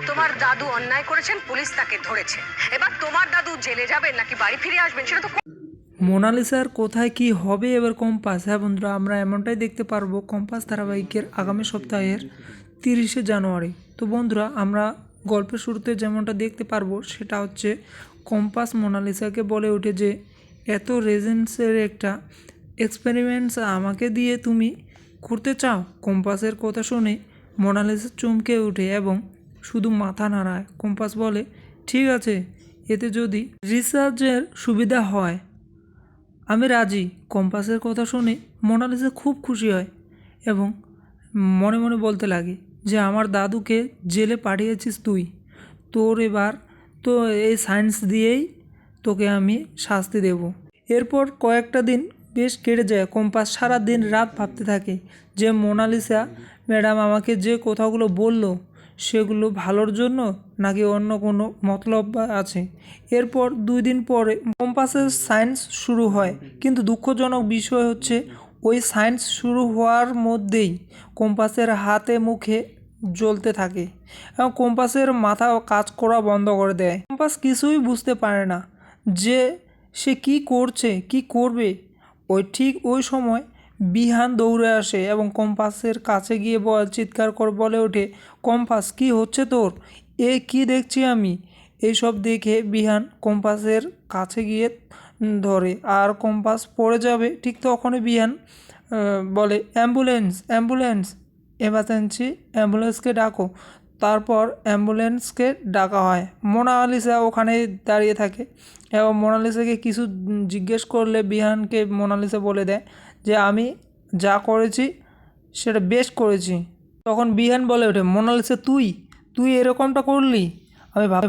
তোমার দাদু অন্যায় করেছেন, পুলিশ তাকে ধরেছে। এবার তোমার দাদু জেলে যাবেন নাকি বাড়ি ফিরে আসবেন সেটা তো। মোনালিসার কোথায় কি হবে এবার কম্পাস। হ্যাঁ বন্ধুরা, আমরা এমনটাই দেখতে পারবো কম্পাস ধারাবাহিকের আগামী সপ্তাহের 30শে জানুয়ারি। তো বন্ধুরা, আমরা গল্পের শুরুতে যেমনটা দেখতে পারবো সেটা হচ্ছে কম্পাস মোনালিসাকে বলে ওঠে যে এত রেজেন্সের একটা এক্সপেরিমেন্টস আমাকে দিয়ে তুমি করতে চাও। কম্পাসের কথা শুনে মোনালিসা চমকে ওঠে এবং শুধু মাথা নাড়ায়। কম্পাস বলে, ঠিক আছে, এতে যদি রিসার্চের সুবিধা হয় আমি রাজি। কম্পাসের কথা শুনে মোনালিসা খুব খুশি হয় এবং মনে মনে বলতে লাগে যে আমার দাদুকে জেলে পাঠিয়েছিস তুই, তোর এবার তো এই সায়েন্স দিয়েই তোকে আমি শাস্তি দেব। এরপর কয়েকটা দিন বেশ কেটে যায়। কম্পাস সারা দিন রাত ভাবতে থাকে যে মোনালিসা ম্যাডাম আমাকে যে কথাগুলো বলল সেগুলো ভালোর জন্য নাকি অন্য কোনো মতলব আছে। এরপর 2 দিন পরে কম্পাসের সায়েন্স শুরু হয়, কিন্তু দুঃখজনক বিষয় হচ্ছে ওই সায়েন্স শুরু হওয়ার মধ্যেই কম্পাসের হাতে মুখে জ্বলতে থাকে এবং কম্পাসের মাথা কাজ করা বন্ধ করে দেয়। কম্পাস কিছুই বুঝতে পারে না যে সে কি করছে কি করবে। ঠিক ওই সময় বিহান দৌড়ে আসে এবং কম্পাসের কাছে গিয়ে চিৎকার করে বলে ওঠে, কম্পাস কি হচ্ছে তোর, এ কি দেখছি আমি। এইসব দেখে বিহান কম্পাসের কাছে গিয়ে ধরে আর কম্পাস পড়ে যাবে। ঠিক তখনই বিহান বলে, অ্যাম্বুলেন্স অ্যাম্বুলেন্স, এমার্জেন্সি অ্যাম্বুলেন্সকে ডাকো। তারপর অ্যাম্বুলেন্সকে ডাকা হয়। মোনালিসা ওখানে দাঁড়িয়ে থাকে এবং মোনালিসাকে কিছু জিজ্ঞেস করলে বিহানকে মোনালিসা বলে দেয় যে আমি যা করেছি সেটা বেশ করেছি। তখন বিহান বলে ওঠে, মোনালিসা তুই তুই এরকমটা করলি, আমি ভাব